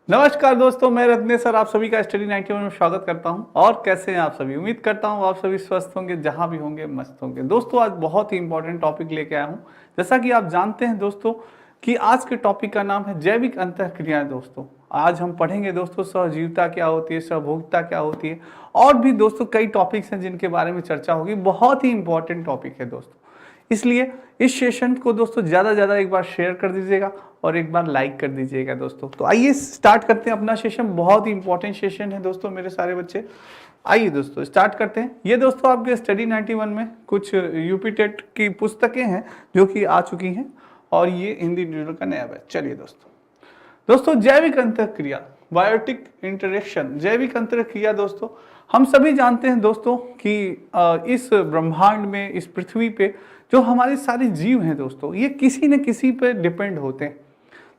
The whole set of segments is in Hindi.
नमस्कार दोस्तों, मैं रत्नेश सर आप सभी का स्टडी 91 में स्वागत करता हूं। और कैसे हैं आप सभी? उम्मीद करता हूं आप सभी स्वस्थ होंगे, जहां भी होंगे मस्त होंगे। दोस्तों आज बहुत ही इंपॉर्टेंट टॉपिक लेके आया हूं। जैसा कि आप जानते हैं दोस्तों कि आज के टॉपिक का नाम है जैविक अंतःक्रियाएं। दोस्तों आज हम पढ़ेंगे दोस्तों सहजीविता क्या होती है, सहभोगिता क्या होती है, और भी दोस्तों कई टॉपिक्स हैं जिनके बारे में चर्चा होगी। बहुत ही इंपॉर्टेंट टॉपिक है दोस्तों, इसलिए इस सेशन को दोस्तों ज़्यादा ज़्यादा एक बार शेयर कर दीजिएगा और एक बार लाइक कर दीजिएगा दोस्तों। तो आइए स्टार्ट करते हैं अपना सेशन। बहुत ही इंपॉर्टेंट सेशन है दोस्तों मेरे सारे बच्चे। आइए दोस्तों स्टार्ट करते हैं। ये दोस्तों आपके स्टडी 91 में कुछ यूपी टेट की पुस्तकें हैं जो कि आ चुकी हैं, और ये हिंदी न्यूज़ का नया बैच। चलिए दोस्तों जैविक अंतःक्रिया, बायोटिक इंटरेक्शन, जैविक अंतःक्रिया दोस्तों हम सभी जानते हैं दोस्तों कि इस ब्रह्मांड में, इस पृथ्वी पे जो हमारे सारे जीव हैं दोस्तों, ये किसी न किसी पे डिपेंड होते हैं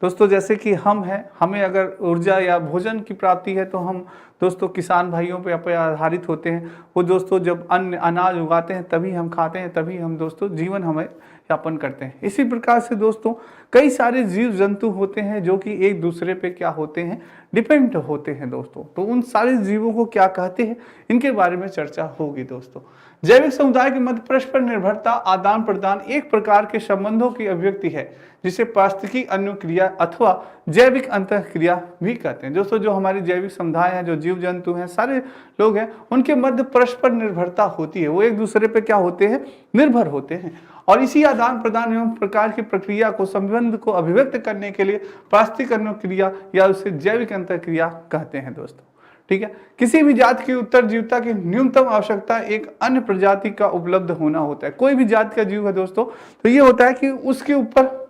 दोस्तों। जैसे कि हम हैं, हमें अगर ऊर्जा या भोजन की प्राप्ति है तो हम दोस्तों किसान भाइयों पे आधारित होते हैं। वो दोस्तों जब अन्न अनाज उगाते हैं तभी हम खाते हैं, तभी हम दोस्तों जीवन हमें यापन करते हैं। इसी प्रकार से दोस्तों कई सारे जीव जंतु होते हैं जो कि एक दूसरे पे क्या होते हैं, डिपेंड होते हैं दोस्तों। तो उन सारे जीवों को क्या कहते हैं, इनके बारे में चर्चा होगी दोस्तों। जैविक समुदाय के मध्य परस्पर निर्भरता, आदान प्रदान एक प्रकार के संबंधों की अभिव्यक्ति है जिसे पारिस्थितिकी अनुक्रिया अथवा जैविक अंतःक्रिया भी कहते हैं। दोस्तों जो हमारी जैविक समुदाय है, जो जीव जंतु हैं, सारे लोग हैं, उनके मध्य परस्पर निर्भरता होती है। वो एक दूसरे पे क्या होते हैं, निर्भर होते हैं। और इसी आदान प्रदान एवं प्रकार की प्रक्रिया को, संबंध को अभिव्यक्त करने के लिए पारिस्थितिक अनुक्रिया या उसे जैविक अंतःक्रिया कहते हैं दोस्तों। ठीक है। किसी भी जाति की उत्तरजीविता की न्यूनतम आवश्यकता एक अन्य प्रजाति का उपलब्ध होना होता है। कोई भी जाति का जीव है दोस्तों, तो ये होता है कि उसके ऊपर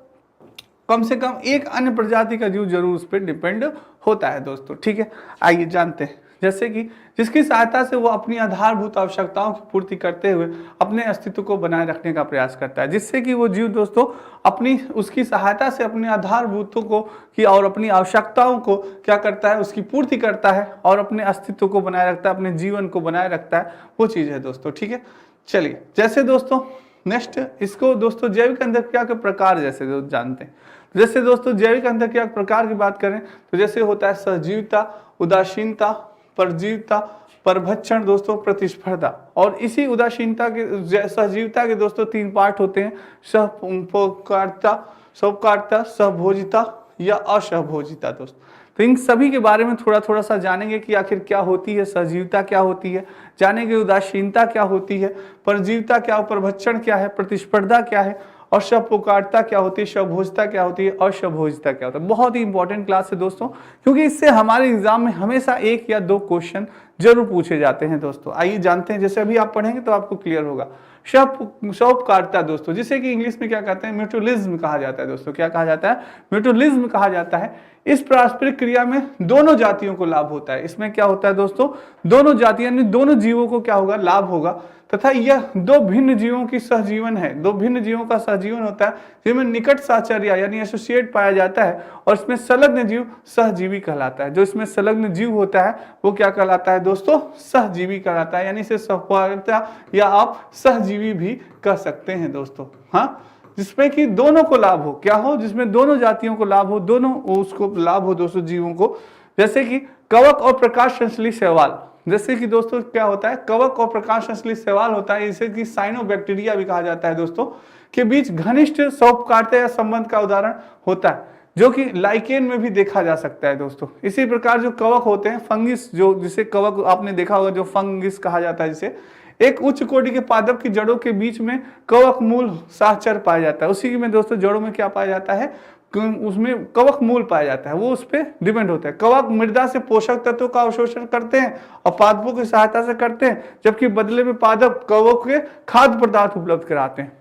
कम से कम एक अन्य प्रजाति का जीव जरूर उस पर डिपेंड होता है दोस्तों। ठीक है, आइए जानते हैं। जैसे कि जिसकी सहायता से वो अपनी आधारभूत आवश्यकताओं की पूर्ति करते हुए अपने अस्तित्व को बनाए रखने का प्रयास करता है। जिससे कि वो जीव दोस्तों अपनी उसकी सहायता से अपने आधारभूतों को की और अपनी आवश्यकताओं को क्या करता है, उसकी पूर्ति करता है और अपने अस्तित्व को बनाए रखता है, अपने जीवन को बनाए रखता है। वो चीज़ है दोस्तों। ठीक है, चलिए जैसे दोस्तों नेक्स्ट इसको दोस्तों जैविक अंतःक्रिया के प्रकार जैसे दोस्त जानते हैं। जैसे दोस्तों जैविक अंतःक्रिया के प्रकार की बात करें तो जैसे होता है सहजीविता, उदासीनता, परजीविता, परभक्षण दोस्तों, प्रतिस्पर्धा। और इसी उदासीनता के, सहजीविता के दोस्तों तीन पार्ट होते हैं, सहपकारता, स्वपकारता, सहभोजिता या असहभोजिता दोस्तों। तो इन सभी के बारे में थोड़ा सा जानेंगे कि आखिर क्या होती है, सहजीविता क्या होती है, जानेंगे उदासीनता क्या होती है, परजीविता क्या, परभक्षण क्या है, प्रतिस्पर्धा क्या है, और स्वपकारता क्या होती है, स्वभोजिता क्या होती है, और स्वभोजिता क्या होता है। बहुत ही इंपॉर्टेंट क्लास है दोस्तों, क्योंकि इससे हमारे एग्जाम में हमेशा एक या दो क्वेश्चन जरूर पूछे जाते हैं दोस्तों। आइए जानते हैं, जैसे अभी आप पढ़ेंगे तो आपको क्लियर होगा। स्वपकारता दोस्तों, जिसे कि इंग्लिश में क्या कहते हैं, म्यूचुअलिज्म कहा जाता है दोस्तों। क्या कहा जाता है, म्यूचुअलिज्म कहा जाता है। इस पारस्परिक क्रिया में दोनों जातियों को लाभ होता है। इसमें क्या होता है दोस्तों, दोनों जातियां यानी दोनों जीवों को क्या होगा, लाभ होगा। तथा यह दो भिन्न जीवों की सहजीवन है, दो भिन्न जीवों का सहजीवन होता है जिनमें निकट साहचर्य यानी एसोसिएट पाया जाता है, और इसमें संलग्न जीव सहजीवी कहलाता है। जो इसमें संलग्न जीव होता है वो क्या कहलाता है दोस्तों, सहजीवी कहलाता है, यानी इसे सहपकारता या आप सहजीवी भी कह सकते हैं दोस्तों। हाँ, जिसमें कि दोनों को लाभ हो, क्या हो, जिसमें दोनों जातियों को लाभ हो, दोनों उसको लाभ हो दोस्तों जीवों को। जैसे कि कवक और प्रकाश संश्लेषी शैवाल, जैसे कि दोस्तों क्या होता है, कवक और प्रकाश संश्लेषी शैवाल होता है, इसे कि साइनोबैक्टीरिया भी कहा जाता है दोस्तों, के बीच घनिष्ठ स्वपकारता या संबंध का उदाहरण होता है, जो कि लाइकेन में भी देखा जा सकता है दोस्तों। इसी प्रकार जो कवक होते हैं, फंगिस, जो जिसे कवक आपने देखा होगा, जो फंगिस कहा जाता है, जिसे एक उच्च कोटि के पादप की जड़ों के बीच में कवक मूल साहचर पाया जाता है। उसी में दोस्तों जड़ों में क्या पाया जाता है, उसमें कवक मूल पाया जाता है, वो उस पर डिपेंड होता है। कवक मृदा से पोषक तत्वों का अवशोषण करते हैं और पादपों की सहायता से करते हैं, जबकि बदले में पादप कवक के खाद्य पदार्थ उपलब्ध कराते हैं।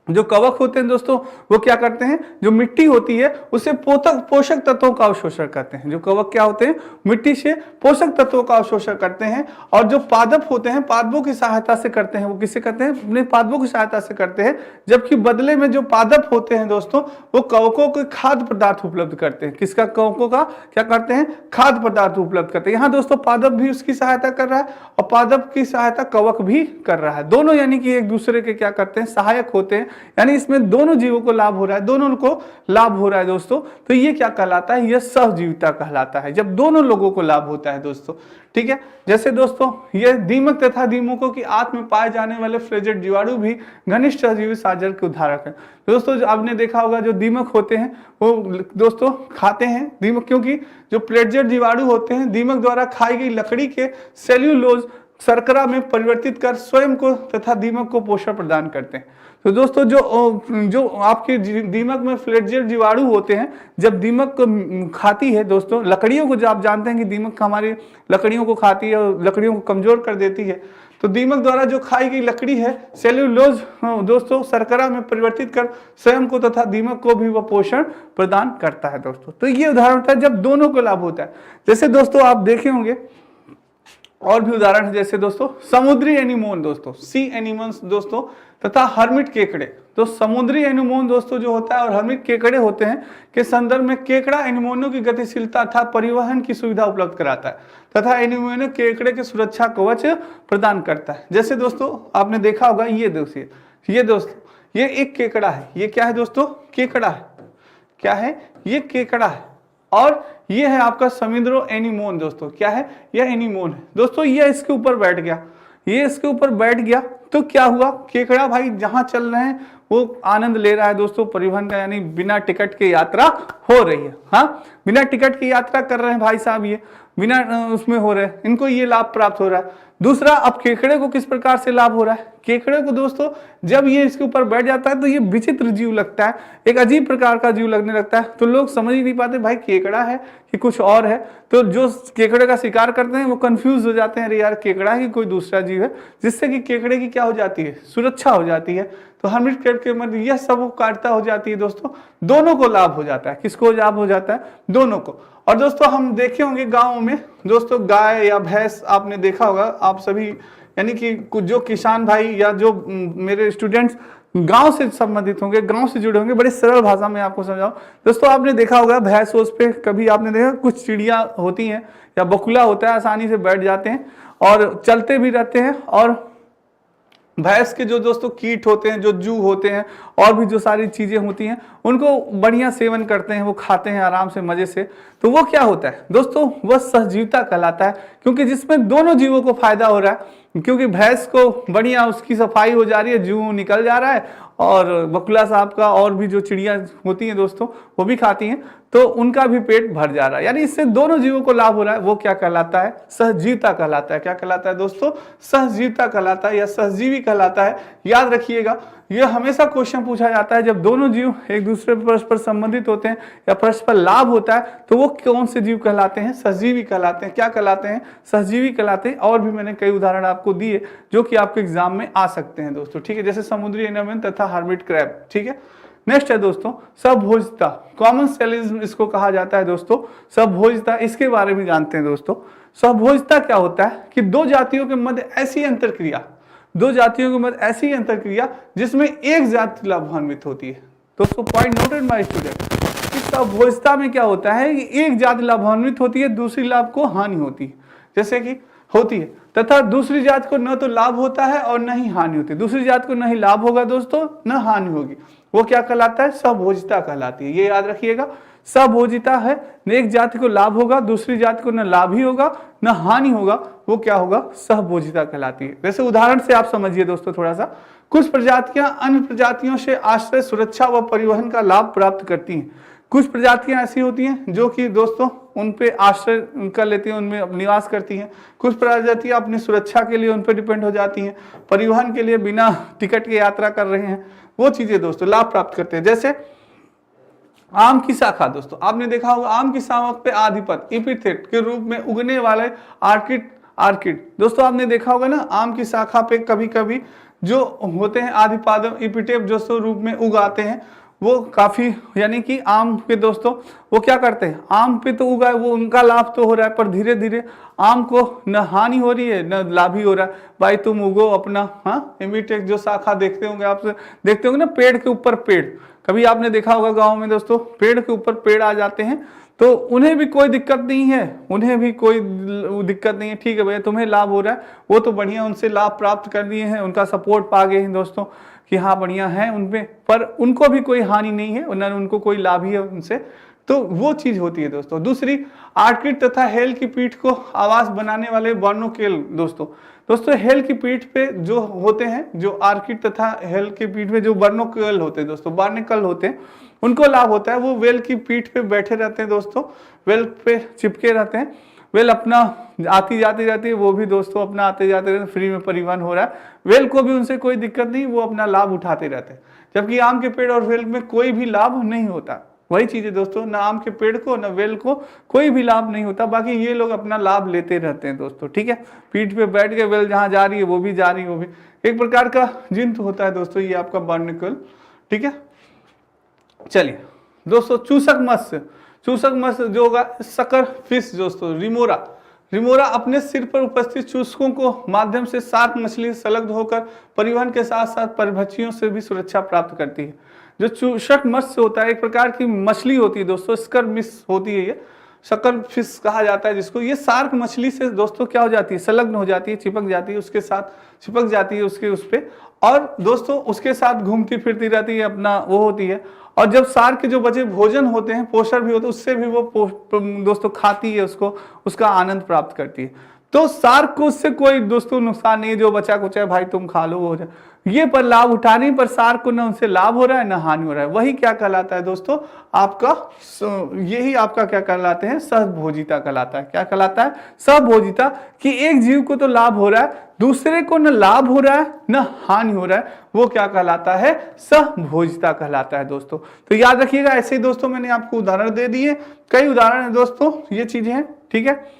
जो कवक होते हैं दोस्तों वो क्या करते हैं, जो मिट्टी होती है उससे पोषक तत्वों का अवशोषण करते हैं। जो कवक क्या होते हैं, मिट्टी से पोषक तत्वों का अवशोषण करते हैं। और जो पादप होते हैं पादपों की सहायता से करते हैं। वो किससे करते हैं, अपने पादपों की सहायता से करते हैं, जबकि बदले में जो पादप होते हैं दोस्तों वो कवकों को खाद्य पदार्थ उपलब्ध करते हैं। किसका, कवकों का क्या करते हैं, खाद्य पदार्थ उपलब्ध करते हैं। यहाँ दोस्तों पादप भी उसकी सहायता कर रहा है और पादप की सहायता कवक भी कर रहा है। दोनों यानी कि एक दूसरे के क्या करते हैं, सहायक होते हैं, यानी इसमें दोनों जीवों को लाभ हो रहा है, दोनों को लाभ हो रहा है दोस्तों। तो ये क्या कहलाता है, यह सहजीविता कहलाता है, जब दोनों लोगों को लाभ होता है दोस्तों। ठीक है, जैसे दोस्तों ये दीमक तथा दीमकों की आंत में पाए जाने वाले फ्लेजेट जीवाणु भी घनिष्ठ सहजीवी साझर के उदाहरण है। दोस्तों जो आपने देखा होगा जो दीमक होते हैं वो दोस्तों खाते हैं दीमक, क्योंकि जो प्लेटजेट जीवाणु होते हैं दीमक द्वारा खाई गई लकड़ी के सेल्यूलोज शर्करा में परिवर्तित कर स्वयं को तथा दीमक को पोषण प्रदान करते हैं। तो दोस्तों जो आपके दीमक में फ्लेटजेट जीवाणु होते हैं, जब दीमक को खाती है दोस्तों लकड़ियों को, जो आप जानते हैं कि दीमक हमारी लकड़ियों को खाती है और लकड़ियों को कमजोर कर देती है, तो दीमक द्वारा जो खाई गई लकड़ी है सेल्यूलोज दोस्तों शर्करा में परिवर्तित कर स्वयं को तथा दीमक को भी वह पोषण प्रदान करता है दोस्तों। तो ये उदाहरण होता है जब दोनों को लाभ होता है। जैसे दोस्तों आप देखे होंगे और भी उदाहरण है, जैसे दोस्तों समुद्री एनीमोन दोस्तों, सी एनिमल्स दोस्तों, तथा हर्मिट केकड़े। तो समुद्री एनीमोन दोस्तों जो होता है और हर्मिट केकड़े होते हैं के संदर्भ में केकड़ा एनीमोनों की गतिशीलता तथा परिवहन की सुविधा उपलब्ध कराता है तथा एनीमोन केकड़े के सुरक्षा कवच प्रदान करता है। जैसे दोस्तों आपने देखा होगा ये दोस्तों ये एक केकड़ा है, ये क्या है दोस्तों, केकड़ा है, क्या है ये केकड़ा है, और ये है आपका समुद्रो एनीमोन दोस्तों, क्या है यह एनीमोन है दोस्तों। ये इसके ऊपर बैठ गया, ये इसके ऊपर बैठ गया तो क्या हुआ, केकड़ा भाई जहां चल रहे हैं वो आनंद ले रहा है दोस्तों परिवहन का, यानी बिना टिकट के यात्रा हो रही है। हाँ, बिना टिकट की यात्रा कर रहे हैं भाई साहब, ये बिना उसमें हो रहे हैं, इनको ये लाभ प्राप्त हो रहा है। दूसरा, अब केकड़े को किस प्रकार से लाभ हो रहा है, केकड़े को दोस्तों जब ये इसके ऊपर बैठ जाता है तो ये विचित्र जीव लगता है, एक अजीब प्रकार का जीव लगने लगता है, तो लोग समझ ही नहीं पाते भाई केकड़ा है कि कुछ और है। तो जो केकड़े का शिकार करते हैं वो कंफ्यूज हो जाते हैं, अरे यार केकड़ा है कि कोई दूसरा जीव है, जिससे कि केकड़े की क्या हो जाती है, सुरक्षा हो जाती है। तो हर्मिट क्रैब के मध्य यह सब कारिता हो जाती है दोस्तों, दोनों को लाभ हो जाता है। किसको लाभ हो जाता है, दोनों को। और दोस्तों हम देखे होंगे गाँव में दोस्तों गाय या भैंस आपने देखा होगा, आप सभी यानी कि जो किसान भाई या जो मेरे स्टूडेंट्स गांव से संबंधित होंगे, गांव से जुड़े होंगे, बड़ी सरल भाषा में आपको समझाऊं दोस्तों। आपने देखा होगा भैंस उस पे कभी आपने देखा कुछ चिड़िया होती हैं या बकुला होता है, आसानी से बैठ जाते हैं और चलते भी रहते हैं, और भैंस के जो दोस्तों कीट होते हैं, जो जू होते हैं और भी जो सारी चीजें होती हैं उनको बढ़िया सेवन करते हैं, वो खाते हैं आराम से मजे से। तो वो क्या होता है दोस्तों, वह सहजीविता कहलाता है, क्योंकि जिसमें दोनों जीवों को फायदा हो रहा है, क्योंकि भैंस को बढ़िया उसकी सफाई हो जा रही है, जू निकल जा रहा है, और बकुला साहब का और भी जो चिड़िया होती हैं दोस्तों वो भी खाती हैं, तो उनका भी पेट भर जा रहा है, यानी इससे दोनों जीवों को लाभ हो रहा है। वो क्या कहलाता है, सहजीविता कहलाता है। क्या कहलाता है दोस्तों, सहजीविता कहलाता है या सहजीवी कहलाता है। याद रखिएगा, यह हमेशा क्वेश्चन पूछा जाता है, जब दोनों जीव एक दूसरे परस्पर संबंधित होते हैं या परस्पर लाभ होता है तो वो कौन से जीव कहलाते हैं, सहजीवी कहलाते हैं। क्या कहलाते हैं, सहजीवी कहलाते हैं। और भी मैंने कई उदाहरण आपको दिए जो कि आपके एग्जाम में आ सकते हैं दोस्तों, ठीक है, जैसे समुद्री एनीमोन तथा हर्मिट क्रैब। ठीक है, नेक्स्ट है दोस्तों सबभोजिता, कॉमन सेलिज्म इसको कहा जाता है दोस्तों, सबभोजिता। इसके बारे में जानते हैं दोस्तों। सबभोजिता क्या होता है कि दो जातियों के मध्य ऐसी अंतरक्रिया, दो जातियों के मध्य ऐसी अंतरक्रिया जिसमें एक जाति लाभान्वित होती है। दोस्तों पॉइंट नोटेड माय स्टूडेंट, इस सबभोजिता में क्या होता है कि एक जाति लाभान्वित होती है, दूसरी लाभ को हानि होती है, जैसे कि होती है, तथा दूसरी जात को न तो लाभ होता है और न ही हानि होती है। दूसरी जात को न ही लाभ होगा दोस्तों, न हानि होगी, वो क्या कहलाता है, सबभोजिता कहलाती है। ये याद रखिएगा, सबभोजिता है, एक जाति को लाभ होगा, दूसरी जाति को न लाभ ही होगा न हानि होगा, वो क्या होगा, सहभोजिता कहलाती है। वैसे उदाहरण से आप समझिए दोस्तों थोड़ा सा, कुछ प्रजातियां अन्य प्रजातियों से आश्रय, सुरक्षा व परिवहन का लाभ प्राप्त करती हैं। कुछ प्रजातियां ऐसी होती हैं जो कि दोस्तों उन पे आश्रय कर लेती हैं, उनमें निवास करती हैं। कुछ प्रजातियां अपनी सुरक्षा के लिए उन पर डिपेंड हो जाती हैं, परिवहन के लिए बिना टिकट के यात्रा कर रहे हैं, वो चीजें दोस्तों लाभ प्राप्त करते हैं। जैसे आम की शाखा दोस्तों, आपने देखा होगा आम की शाखा पे आधिपत्य एपिथेट के रूप में उगने वाले आर्किड दोस्तों, आपने देखा होगा ना, आम की शाखा पे कभी कभी जो होते हैं आधिपादम एपिटेप जो रूप में उगाते हैं, वो काफी यानी कि आम पे दोस्तों वो क्या करते हैं, आम पे तो उगा है, वो उनका लाभ तो हो रहा है, पर धीरे धीरे आम को न हानि हो रही है न लाभ ही हो रहा है। भाई तुम उगो अपना, हाँ, एमिटेक जो शाखा देखते होंगे, आप देखते होंगे ना, पेड़ के ऊपर पेड़, कभी आपने देखा होगा गाँव में दोस्तों, पेड़ के ऊपर पेड़ आ जाते हैं, तो उन्हें भी कोई दिक्कत नहीं है, उन्हें भी कोई दिक्कत नहीं है, ठीक है भैया तुम्हें लाभ हो रहा है, वो तो बढ़िया, उनसे लाभ प्राप्त कर लिए हैं, उनका सपोर्ट पा गए हैं दोस्तों। कि हाँ बढ़िया है उनपे, पर उनको भी कोई हानि नहीं है, उनको कोई लाभ ही है उनसे, तो वो चीज होती है दोस्तों। दूसरी, आर्किड तथा हेल की पीठ को आवास बनाने वाले बार्नोकेल दोस्तों हेल की पीठ पे जो होते हैं, जो आर्किड तथा हेल की पीठ पे जो बार्नोकेल होते हैं दोस्तों, बार्निकल होते हैं, उनको लाभ होता है। वो वेल की पीठ पे बैठे रहते हैं दोस्तों, वेल पे चिपके रहते हैं, वेल अपना आती जाती रहती है, वो भी दोस्तों अपना आते जाते रहते हैं, फ्री में परिवहन हो रहा है, वेल को भी उनसे कोई दिक्कत नहीं, वो अपना लाभ उठाते रहते हैं। जबकि आम के पेड़ और वेल में कोई भी लाभ नहीं होता। वही चीज है दोस्तों, ना आम के पेड़ को ना वेल को कोई भी लाभ नहीं होता, बाकी ये लोग अपना लाभ लेते रहते हैं दोस्तों, ठीक है। पीठ पे बैठ के वेल जहां जा रही है वो भी जा रही है, वो भी एक प्रकार का जिंत होता है दोस्तों, ये आपका बार्निकल, ठीक है। चलिए दोस्तों, चूसक मत्स्य जो होगा सकर फिश दोस्तों, रिमोरा अपने सिर पर उपस्थित चूसकों को माध्यम से शार्क मछली संलग्न होकर परिवहन के साथ साथ परभक्षियों से भी सुरक्षा प्राप्त करती है। जो चूसक मत्स्य होता है एक प्रकार की मछली होती है दोस्तों, स्कर मिस होती है, ये शकर फिश कहा जाता है जिसको। ये शार्क मछली से दोस्तों क्या हो जाती है, संलग्न हो जाती है, चिपक जाती है, उसके साथ चिपक जाती है उसके उस पे, और दोस्तों उसके साथ घूमती फिरती रहती है, अपना वो होती है। और जब शार्क के जो बचे भोजन होते हैं, पोषण भी होते हैं, उससे भी वो दोस्तों खाती है उसको, उसका आनंद प्राप्त करती है। तो शार्क को उससे कोई दोस्तों नुकसान नहीं है, जो बचा कुचा है भाई तुम खा लो वो हो जाए, ये पर लाभ उठा नहीं, पर शार्क को ना उनसे लाभ हो रहा है ना हानि हो रहा है। वही क्या कहलाता है दोस्तों आपका, यही आपका क्या कहलाते हैं, सहभोजिता कहलाता है। क्या कहलाता है, सहभोजिता, कि एक जीव को तो लाभ हो रहा है, दूसरे को न लाभ हो रहा है न हानि हो रहा है, वो क्या कहलाता है, सहभोजिता कहलाता है दोस्तों। तो याद रखिएगा, ऐसे ही दोस्तों मैंने आपको उदाहरण दे दिए, कई उदाहरण है दोस्तों, ये चीजें हैं, ठीक है।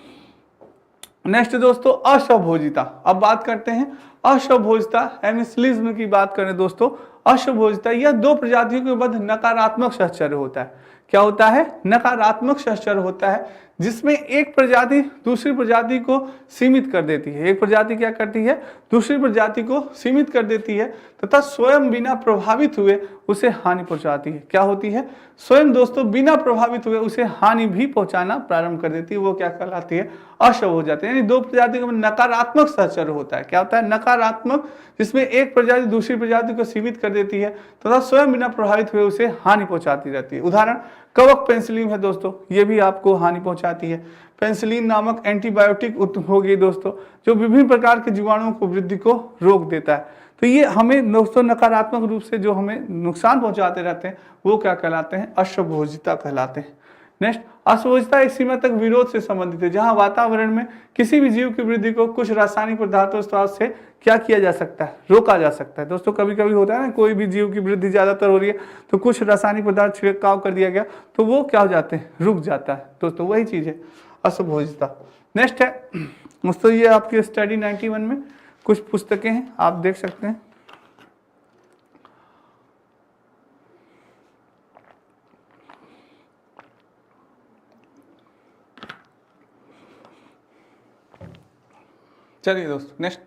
नेक्स्ट दोस्तों असहभोजिता, अब बात करते हैं असहभोजिता, हेमिस्लिज्म की बात करें दोस्तों। असहभोजिता यह दो प्रजातियों के मध्य नकारात्मक सहचर्य होता है। क्या होता है, नकारात्मक सहचर्य होता है, जिसमें एक प्रजाति दूसरी प्रजाति को सीमित कर देती है। एक प्रजाति क्या करती है, दूसरी प्रजाति को सीमित कर देती है तथा स्वयं बिना प्रभावित हुए उसे हानि पहुंचाती है। क्या होती है, स्वयं दोस्तों बिना प्रभावित हुए उसे हानि भी पहुंचाना प्रारंभ कर देती है, वो क्या कहलाती है, असहज हो जाती है। यानी दो प्रजातियों में नकारात्मक सहचर्य होता है। क्या होता है, नकारात्मक, जिसमें एक प्रजाति दूसरी प्रजाति को सीमित कर देती है तथा स्वयं बिना प्रभावित हुए उसे हानि पहुंचाती रहती है। उदाहरण कवक पेनिसिलिन है दोस्तों, ये भी आपको हानि पहुंचाती है। पेनिसिलिन नामक एंटीबायोटिक हो गई दोस्तों, जो विभिन्न प्रकार के जीवाणुओं को वृद्धि को रोक देता है। तो ये हमें दोस्तों नकारात्मक रूप से जो हमें नुकसान पहुंचाते रहते हैं, वो क्या कहलाते हैं, असहभोजिता कहलाते हैं। नेक्स्ट, असहभोजिता एक सीमा तक विरोध से संबंधित है, जहां वातावरण में किसी भी जीव की वृद्धि को कुछ रासायनिक पदार्थों से क्या किया जा सकता है, रोका जा सकता है। दोस्तों कभी कभी होता है ना, कोई भी जीव की वृद्धि ज्यादातर हो रही है तो कुछ रासायनिक पदार्थ छिड़काव कर दिया गया तो वो क्या हो जाते हैं, रुक जाता है। दोस्तों वही चीज है असहभोजिता। नेक्स्ट है दोस्तों, ये आपके स्टडी 91 में कुछ पुस्तकें हैं, आप देख सकते हैं। चलिए दोस्तों, नेक्स्ट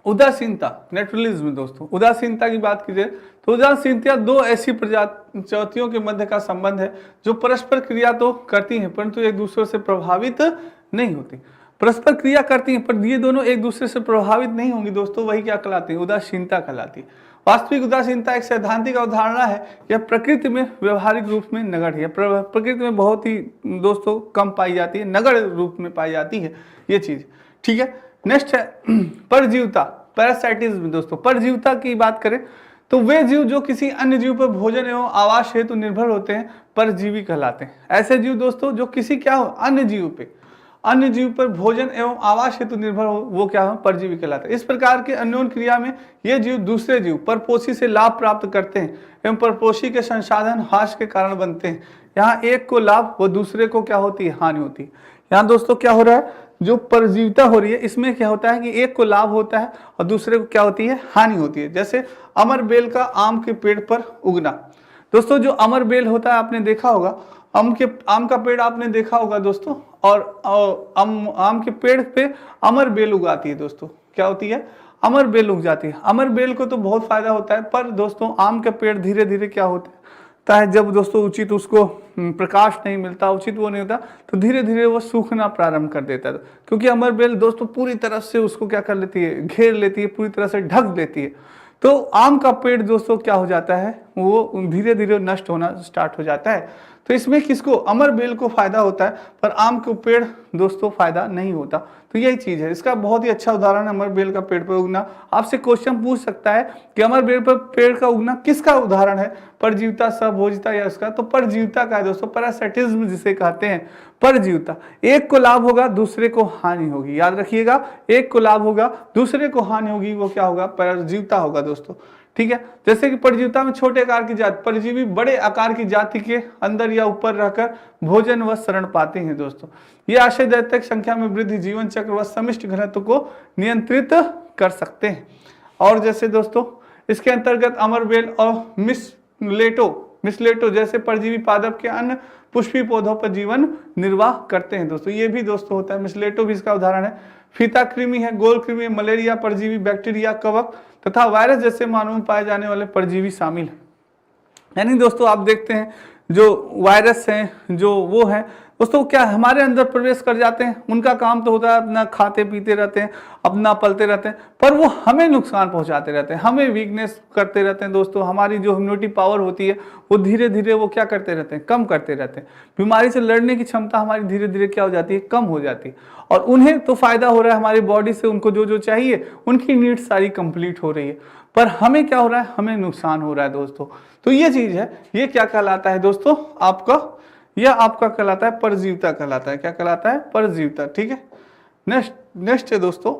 उदासीनता, नेचुरलिज्म। दोस्तों उदासीनता की बात कीजिए तो उदासीनता दो ऐसी प्रजातियों के मध्य का संबंध है जो परस्पर क्रिया तो करती हैं परंतु एक दूसरे से प्रभावित नहीं होती। परस्पर क्रिया करती हैं पर ये दोनों एक दूसरे से प्रभावित नहीं होंगी दोस्तों, वही क्या कहलाती है, उदासीनता कहलाती है। वास्तविक उदासीनता एक सैद्धांतिक अवधारणा है, यह प्रकृति में व्यवहारिक रूप में नगण्य है, प्रकृति में बहुत ही दोस्तों कम पाई जाती है, नगण्य रूप में पाई जाती है ये चीज, ठीक है। नेक्स्ट है परजीवता, पैरासाइटिज्म। दोस्तों परजीवता की बात करें तो वे जीव जो किसी अन्य जीव पर भोजन एवं आवास हेतु निर्भर होते हैं परजीवी कहलाते हैं। ऐसे जीव दोस्तों जो किसी क्या हो, अन्य जीव पर भोजन एवं आवास हेतु निर्भर हो, वो क्या हो, परजीवी कहलाते हैं। इस प्रकार के अन्योन्य क्रिया में ये जीव दूसरे जीव परपोषी से लाभ प्राप्त करते हैं एवं परपोषी के संसाधन हाश के कारण बनते हैं। यहाँ एक को लाभ व दूसरे को क्या होती है, हानि होती है। यहाँ दोस्तों क्या हो रहा है, जो परजीविता हो रही है इसमें क्या होता है कि एक को लाभ होता है और दूसरे को क्या होती है, हानि होती है। जैसे अमर बेल का आम के पेड़ पर उगना। दोस्तों जो अमर बेल होता है आपने देखा होगा, आम का पेड़ आपने देखा होगा दोस्तों, और आम के पेड़ पे अमर बेल उगाती है दोस्तों, क्या होती है, अमर बेल उग जाती है। अमर बेल को तो बहुत फायदा होता है, पर दोस्तों आम का पेड़ धीरे धीरे क्या होता है, जब दोस्तों उचित उसको प्रकाश नहीं मिलता, उचित वो नहीं होता, तो धीरे धीरे वो सूखना प्रारंभ कर देता है। क्योंकि अमर बेल दोस्तों पूरी तरह से उसको क्या कर लेती है, घेर लेती है, पूरी तरह से ढक लेती है। तो आम का पेड़ दोस्तों क्या हो जाता है, वो धीरे धीरे नष्ट होना स्टार्ट हो जाता है। तो इसमें किसको, अमर बेल को फायदा होता है, पर आम के पेड़ दोस्तों फायदा नहीं होता। तो यही चीज है, इसका बहुत ही अच्छा उदाहरण है अमर बेल का पेड़ पर उगना। आपसे क्वेश्चन पूछ सकता है कि अमर बेल पर पेड़ का उगना किसका उदाहरण है, परजीविता, सहभोजिता या उसका, तो परजीविता का है दोस्तों, पैरासिटिज्म जिसे कहते हैं, परजीविता। एक को लाभ होगा, दूसरे को हानि होगी, याद रखिएगा, एक को लाभ होगा, दूसरे को हानि होगी, वो क्या होगा, परजीविता होगा दोस्तों। ठीक है, जैसे कि परजीविता में छोटे आकार की जाति, परजीवी बड़े आकार की जाति के अंदर या ऊपर रहकर भोजन व शरण पाते हैं दोस्तों। ये आशयदायक संख्या में वृद्धि, जीवन चक्र व समिष्ट घनत्व को नियंत्रित कर सकते हैं। और जैसे दोस्तों इसके अंतर्गत अमरबेल और मिसलेटो जैसे परजीवी पादप के अन्य पुष्पी पौधों पर जीवन निर्वाह करते हैं दोस्तों। ये भी दोस्तों होता है, मिसलेटो भी इसका उदाहरण है। फीता कृमि है, गोल कृमि, मलेरिया परजीवी, बैक्टीरिया, कवक तथा वायरस जैसे मानव में पाए जाने वाले परजीवी शामिल हैं। यानी दोस्तों आप देखते हैं जो वायरस हैं, जो वो हैं दोस्तों, क्या हमारे अंदर प्रवेश कर जाते हैं, उनका काम तो होता है अपना खाते पीते रहते हैं, अपना पलते रहते हैं, पर वो हमें नुकसान पहुंचाते रहते हैं, हमें वीकनेस करते रहते हैं दोस्तों। हमारी जो इम्यूनिटी पावर होती है वो धीरे धीरे वो क्या करते रहते हैं, कम करते रहते हैं। बीमारी से लड़ने की क्षमता हमारी धीरे धीरे क्या हो जाती है, कम हो जाती है। और उन्हें तो फायदा हो रहा है हमारी बॉडी से, उनको जो जो चाहिए उनकी नीड्स सारी कंप्लीट हो रही है, पर हमें क्या हो रहा है, हमें नुकसान हो रहा है दोस्तों। तो ये चीज है, ये क्या कहलाता है दोस्तों, आपका कहलाता है परजीविता कहलाता है। क्या कहलाता है, परजीविता। ठीक है, नेक्स्ट है दोस्तों,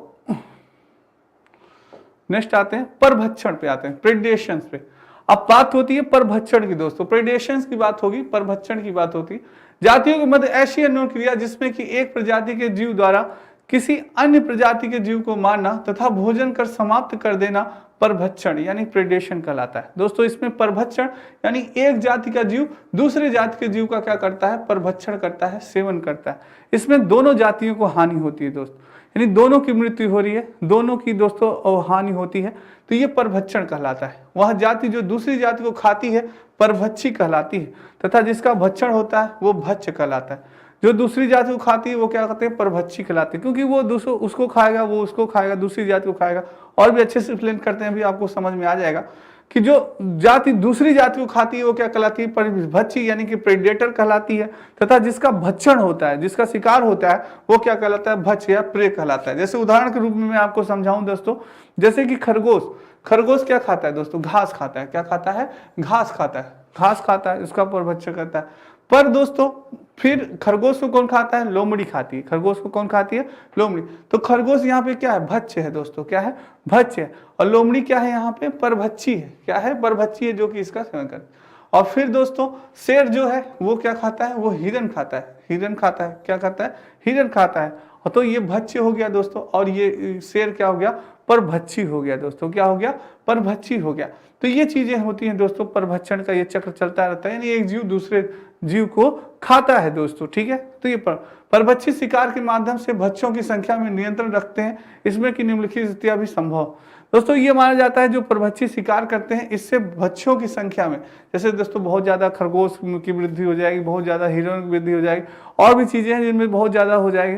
नेक्स्ट आते हैं परभक्षण पे, आते हैं प्रेडेशंस पे। अब बात होती है परभक्षण की दोस्तों, प्रेडेशंस की बात होगी, परभक्षण की बात होती है। जातियों के मध्य ऐसी अनुक्रिया जिसमें कि एक प्रजाति के जीव द्वारा किसी अन्य प्रजाति के जीव को मारना तथा भोजन कर समाप्त कर देना परभक्षण यानी प्रेडेशन कहलाता है दोस्तों। इसमें परभक्षण यानी एक जाति का जीव दूसरे जाति के जीव का क्या करता है, परभक्षण करता है, सेवन करता है। इसमें दोनों जातियों को हानि होती है दोस्तों, यानी दोनों की मृत्यु हो रही है, दोनों की दोस्तों हानि होती है, तो ये परभक्षण कहलाता है। वह जाति जो दूसरी जाति को खाती है परभक्षी कहलाती है, तथा जिसका भक्षण होता है वो भक्ष्य कहलाता है। जो दूसरी जाति को खाती है वो क्या कहते हैं, परभक्षी कहलाती है, क्योंकि वो दूसरों उसको खाएगा, वो उसको खाएगा, दूसरी जाति को खाएगा। और भी अच्छे से एक्सप्लेन करते हैं, अभी आपको समझ में आ जाएगा कि जो जाति दूसरी जाति को खाती है वो क्या कहलाती है, परभक्षी यानी कि प्रेडेटर कहलाती है, तथा जिसका भक्षण होता है, जिसका शिकार होता है वो क्या कहलाता है, भक्ष्य या प्रेय कहलाता है। जैसे उदाहरण के रूप में मैं आपको समझाऊं दोस्तों, जैसे कि खरगोश क्या खाता है दोस्तों, घास खाता है। क्या खाता है, घास खाता है, घास खाता है, उसका परभक्षण करता है। पर दोस्तों फिर खरगोश को कौन खाता है, लोमड़ी खाती है। खरगोश को कौन खाती है, लोमड़ी। तो खरगोश यहाँ पे क्या है, भक्ष्य है दोस्तों, क्या है, भक्ष्य है। और लोमड़ी क्या है, यहाँ पे परभक्षी है। क्या है, परभक्षी है, जो कि इसका सेवन करता है। और फिर दोस्तों शेर जो है वो क्या खाता है, वो हिरन खाता है, हिरन खाता है। क्या खाता है, हिरन खाता है। और तो ये भक्ष्य हो गया दोस्तों, और ये शेर क्या हो गया, परभक्षी हो गया दोस्तों। क्या हो गया, परभक्षी हो गया। तो ये चीजें होती हैं दोस्तों, परभक्षण का ये चक्र चलता रहता है, यानी एक जीव दूसरे जीव को खाता है दोस्तों। ठीक है, तो ये परभक्षी शिकार के माध्यम से भक्ष्यों की संख्या में नियंत्रण रखते हैं। इसमें की निम्नलिखित स्थितियां भी संभव दोस्तों। ये माना जाता है जो परभक्षी शिकार करते हैं इससे भक्ष्यों की संख्या में, जैसे दोस्तों बहुत ज्यादा खरगोश की वृद्धि हो जाएगी, बहुत ज्यादा हिरण की वृद्धि हो जाएगी, और भी चीजें हैं जिनमें बहुत ज्यादा हो जाएगी,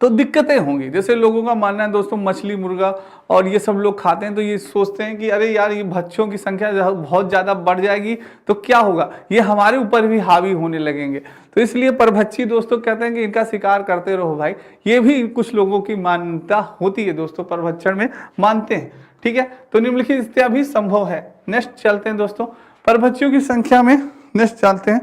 तो दिक्कतें होंगी। जैसे लोगों का मानना है दोस्तों मछली, मुर्गा और ये सब लोग खाते हैं, तो ये सोचते हैं कि अरे यार ये भक्ष्यों की संख्या बहुत ज्यादा बढ़ जाएगी तो क्या होगा, ये हमारे ऊपर भी हावी होने लगेंगे। तो इसलिए परभक्षी दोस्तों कहते हैं कि इनका शिकार करते रहो भाई। ये भी कुछ लोगों की मान्यता होती है दोस्तों, परभक्षण में मानते हैं। ठीक है, तो निम्नलिखित स्थितियां भी संभव है। नेक्स्ट चलते हैं दोस्तों, परभक्षियों की संख्या में, नेक्स्ट चलते हैं।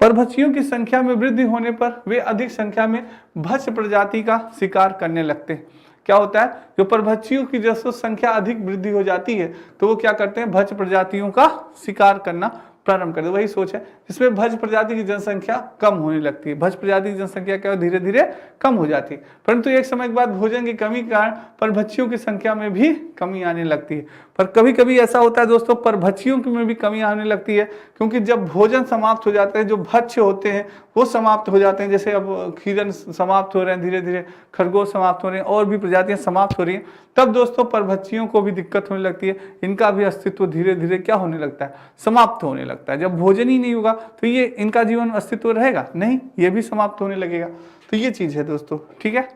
परभक्षियों की संख्या में वृद्धि होने पर वे अधिक संख्या में भक्ष्य प्रजाति का शिकार करने लगते हैं। क्या होता है, जो परभक्षियों की जैसे संख्या अधिक वृद्धि हो जाती है तो वो क्या करते हैं, भक्ष्य प्रजातियों का शिकार करना प्रारंभ करते। वही सोच है जिसमें भक्ष्य प्रजाति की जनसंख्या कम होने लगती है। भक्ष्य प्रजाति की जनसंख्या क्या धीरे धीरे कम हो जाती है, परंतु एक समय के बाद भोजन की कमी के कारण परभक्षियों की संख्या में भी कमी आने लगती है। पर कभी कभी ऐसा होता है दोस्तों, परभक्षियों में भी कमी आने लगती है, क्योंकि जब भोजन समाप्त हो जाता है, जो भक्ष्य होते हैं वो समाप्त हो जाते हैं। जैसे अब हिरन समाप्त हो रहे हैं, धीरे धीरे खरगोश समाप्त हो रहे हैं, और भी प्रजातियां समाप्त हो रही हैं, तब दोस्तों परभक्षियों को भी दिक्कत होने लगती है। इनका भी अस्तित्व धीरे धीरे क्या होने लगता है, समाप्त होने लगता है। जब भोजन ही नहीं होगा तो ये इनका जीवन अस्तित्व रहेगा नहीं, ये भी समाप्त होने लगेगा। तो ये चीज है दोस्तों। ठीक है,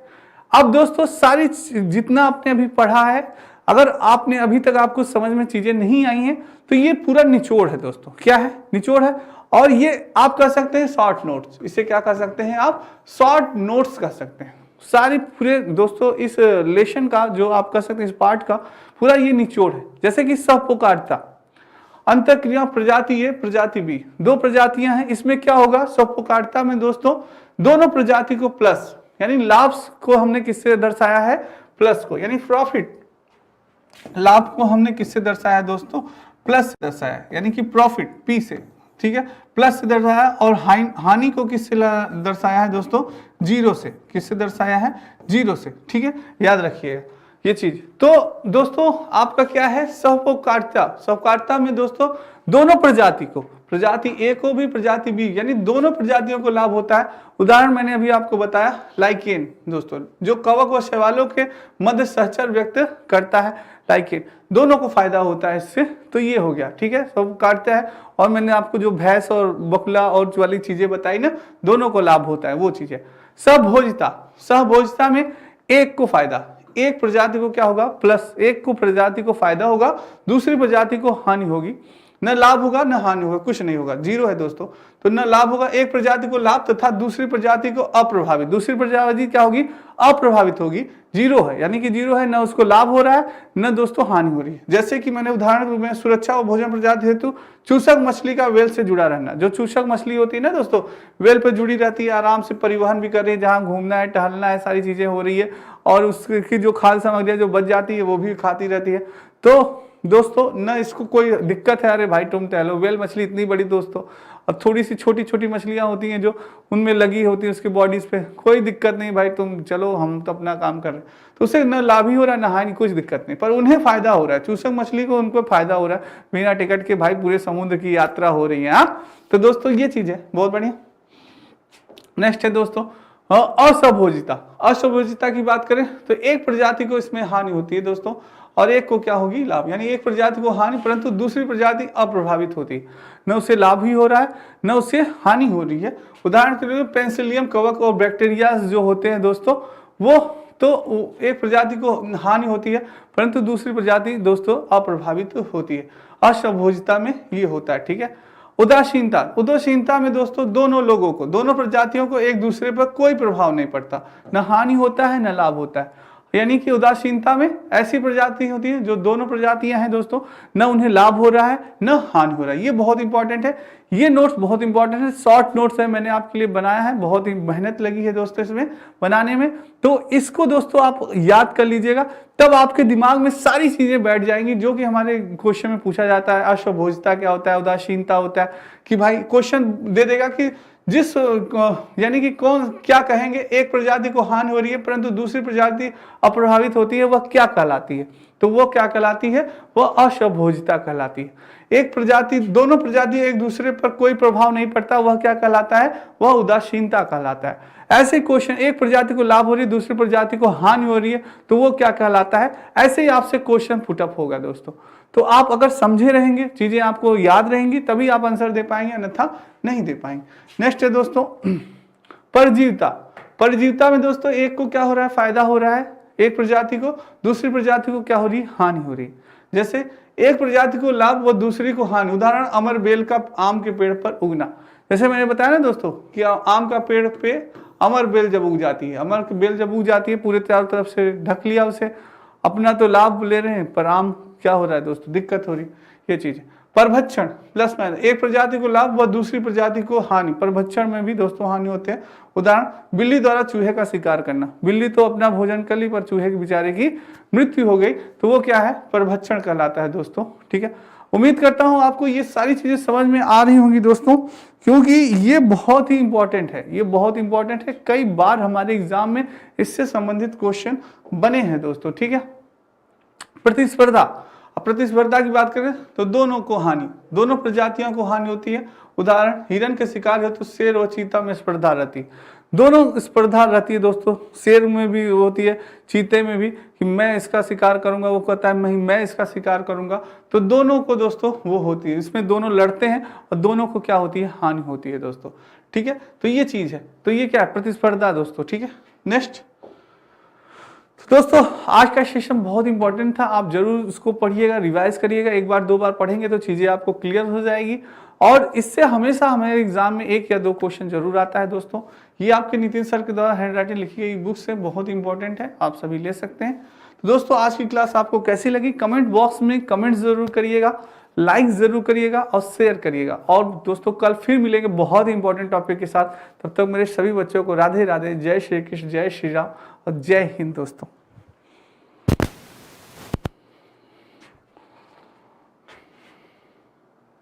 अब दोस्तों सारी जितना आपने अभी पढ़ा है अगर आपने अभी तक आपको समझ में चीजें नहीं आई हैं तो ये पूरा निचोड़ है दोस्तों। क्या है? निचोड़ है। और ये आप कर सकते हैं शॉर्ट नोट्स। इसे क्या कर सकते हैं आप? शॉर्ट नोट्स कर सकते हैं। सारी पूरे दोस्तों इस लेशन का जो आप कर सकते हैं, इस पार्ट का पूरा ये निचोड़ है। जैसे कि सहपोकारिता, अंतःक्रिया प्रजाति ए प्रजाति बी, दो प्रजातियां हैं, इसमें क्या होगा? सहपोकारिता में दोस्तों दोनों प्रजाति को प्लस, यानी लाभ को हमने किससे दर्शाया है? प्लस को, यानी प्रॉफिट, लाभ को हमने किससे दर्शाया है दोस्तों? प्लस से दर्शाया है, यानी कि प्रॉफिट पी से, ठीक है, प्लस से दर्शाया। और हानि को किससे दर्शाया है दोस्तों? जीरो से। किससे दर्शाया है? जीरो से, ठीक है, याद रखिएगा ये चीज। तो दोस्तों आपका क्या है? सहपोकारिता। सहपोकारिता में दोस्तों दोनों प्रजाति को, प्रजाति ए को भी प्रजाति बी, यानी दोनों प्रजातियों को लाभ होता है। उदाहरण मैंने अभी आपको बताया लाइकेन दोस्तों, जो कवक व शैवालों के मध्य सहचर व्यक्त करता है, लाइकेन, दोनों को फायदा होता है इससे। तो ये हो गया, ठीक है, सब काटता है। और मैंने आपको जो भैंस और बकुला और वाली चीजें बताई ना, दोनों को लाभ होता है, वो चीजें। सहभोजिता, सहभोजिता में एक को फायदा, एक प्रजाति को क्या होगा? प्लस, एक को प्रजाति को फायदा होगा, दूसरी प्रजाति को हानि होगी। न लाभ होगा न हानि होगा, कुछ नहीं होगा, जीरो है दोस्तों। तो न लाभ होगा, एक प्रजाति को लाभ तथा दूसरी प्रजाति को अप्रभावित, दूसरी प्रजाति क्या होगी? अप्रभावित होगी, जीरो है, यानी कि जीरो है, न उसको लाभ हो रहा है न दोस्तों हानि हो रही है। जैसे कि मैंने उदाहरण के रूप में सुरक्षा और भोजन प्रजाति हेतु चूसक मछली का वेल से जुड़ा रहना। जो चूसक मछली होती है ना दोस्तों, वेल पे जुड़ी रहती है, आराम से परिवहन भी कर रही है, जहाँ घूमना है टहलना है सारी चीजें हो रही है, और उसकी जो खाद्य सामग्री जो बच जाती है वो भी खाती रहती है। तो दोस्तों न इसको कोई दिक्कत है, अरे भाई तुम टहलो, वेल मछली इतनी बड़ी दोस्तों, अब थोड़ी सी छोटी छोटी मछलियां होती हैं जो उनमें लगी होती है उसके बॉडीज पे, कोई दिक्कत नहीं भाई, तुम चलो हम तो अपना काम कर रहे हैं। तो उससे न लाभ ही हो रहा है न हानि, कुछ दिक्कत नहीं, पर उन्हें फायदा हो रहा है, चूसक मछली को उनको फायदा हो रहा है, बिना टिकट के भाई पूरे समुद्र की यात्रा हो रही है। हाँ, तो दोस्तों ये चीज है, बहुत बढ़िया। नेक्स्ट है दोस्तों असभोजिता। असभोजिता की बात करें तो एक प्रजाति को इसमें हानि होती है दोस्तों, और एक को क्या होगी? लाभ, यानी एक प्रजाति को हानि परंतु दूसरी प्रजाति अप्रभावित होती है, न उसे लाभ ही हो रहा है न उससे हानि हो रही है। उदाहरण के लिए पेंसिलियम कवक और बैक्टीरिया जो होते हैं दोस्तों, वो तो एक प्रजाति को हानि होती है परंतु दूसरी प्रजाति दोस्तों अप्रभावित होती है। असभोजिता में ये होता है, ठीक है। उदासीनता, उदासीनता में दोस्तों दोनों लोगों को, दोनों प्रजातियों को एक दूसरे पर कोई प्रभाव नहीं पड़ता, न हानि होता है न लाभ होता है। यानी कि उदासीनता में ऐसी प्रजाति होती है जो दोनों प्रजातियां हैं दोस्तों, न उन्हें लाभ हो रहा है न हानि हो रहा है। ये बहुत इंपॉर्टेंट है, ये नोट्स बहुत इंपॉर्टेंट है, शॉर्ट नोट्स है, मैंने आपके लिए बनाया है, बहुत ही मेहनत लगी है दोस्तों इसमें बनाने में। तो इसको दोस्तों आप याद कर लीजिएगा, तब आपके दिमाग में सारी चीजें बैठ जाएंगी जो कि हमारे क्वेश्चन में पूछा जाता है। असभोजिता क्या होता है, उदासीनता होता है, कि भाई क्वेश्चन दे देगा कि जिस यानी कि कौन क्या कहेंगे, एक प्रजाति को हानि हो रही है परंतु दूसरी प्रजाति अप्रभावित होती है, वह क्या कहलाती है? तो वो क्या कहलाती है? वह असभोजिता कहलाती है। एक प्रजाति, दोनों प्रजाति एक दूसरे पर कोई प्रभाव नहीं पड़ता, वह क्या कहलाता है? वह उदासीनता कहलाता है। ऐसे क्वेश्चन, एक प्रजाति को लाभ हो रही है दूसरी प्रजाति को हानि हो रही है, तो वो क्या कहलाता है? ऐसे ही आपसे क्वेश्चन पुटअप होगा दोस्तों। तो आप अगर समझे रहेंगे, चीजें आपको याद रहेंगी, तभी आप आंसर दे पाएंगे, अन्यथा नहीं दे पाएंगे। नेक्स्ट है दोस्तों परजीविता। परजीविता में दोस्तों एक को क्या हो रहा है? फायदा हो रहा है एक प्रजाति को, दूसरी प्रजाति को क्या हो रही है? हानि हो रही है। जैसे एक प्रजाति को लाभ व दूसरी को हानि। उदाहरण अमर बेल का आम के पेड़ पर उगना। जैसे मैंने बताया ना दोस्तों कि आम का पेड़ पे अमर बेल जब उग जाती है, अमर बेल जब उग जाती है, पूरे चारों तरफ से ढक लिया उसे, अपना तो लाभ ले रहे हैं पर आम क्या हो रहा है दोस्तों? दिक्कत हो रही, ये चीज। परभक्षण प्लस माइनस, एक प्रजाति को लाभ व दूसरी प्रजाति को हानि। परभक्षण में भी दोस्तों हानि होते हैं। उदाहरण बिल्ली द्वारा चूहे का शिकार करना। बिल्ली तो अपना भोजन कर ली पर चूहे के बेचारे की मृत्यु हो गई, तो वो क्या है? परभक्षण कहलाता है दोस्तों, ठीक है। उम्मीद करता हूं आपको ये सारी चीजें समझ में आ रही होंगी दोस्तों, क्योंकि ये बहुत ही इंपॉर्टेंट है, ये बहुत इंपॉर्टेंट है। कई बार हमारे एग्जाम में इससे संबंधित क्वेश्चन बने हैं दोस्तों, ठीक है। प्रतिस्पर्धा, प्रतिस्पर्धा की बात करें तो दोनों को हानि, दोनों प्रजातियों को हानि होती है। उदाहरण हिरण के शिकार है तो शेर और चीता में स्पर्धा रहती है, दोनों स्पर्धा रहती है दोस्तों। शेर में भी होती है, चीते में भी, कि मैं इसका शिकार करूंगा, वो कहता है मैं इसका शिकार करूंगा। तो दोनों को दोस्तों वो होती है, इसमें दोनों लड़ते हैं और दोनों को क्या होती है? हानि होती है दोस्तों, ठीक है। तो ये चीज है, तो ये क्या है? प्रतिस्पर्धा दोस्तों, ठीक है। नेक्स्ट तो दोस्तों आज का सेशन बहुत इंपॉर्टेंट था, आप जरूर उसको पढ़िएगा, रिवाइज करिएगा। एक बार दो बार पढ़ेंगे तो चीजें आपको क्लियर हो जाएगी और इससे हमेशा हमारे एग्जाम में एक या दो क्वेश्चन जरूर आता है। दोस्तों ये आपके नितिन सर के द्वारा हैंड राइटिंग लिखी गई बुक से बहुत इंपॉर्टेंट है, आप सभी ले सकते हैं। तो दोस्तों आज की क्लास आपको कैसी लगी कमेंट बॉक्स में कमेंट जरूर करिएगा, लाइक जरूर करिएगा और शेयर करिएगा। और दोस्तों कल फिर मिलेंगे बहुत ही इंपॉर्टेंट टॉपिक के साथ। तब तक मेरे सभी बच्चों को राधे राधे, जय श्री कृष्ण, जय श्री राम और जय हिंद दोस्तों।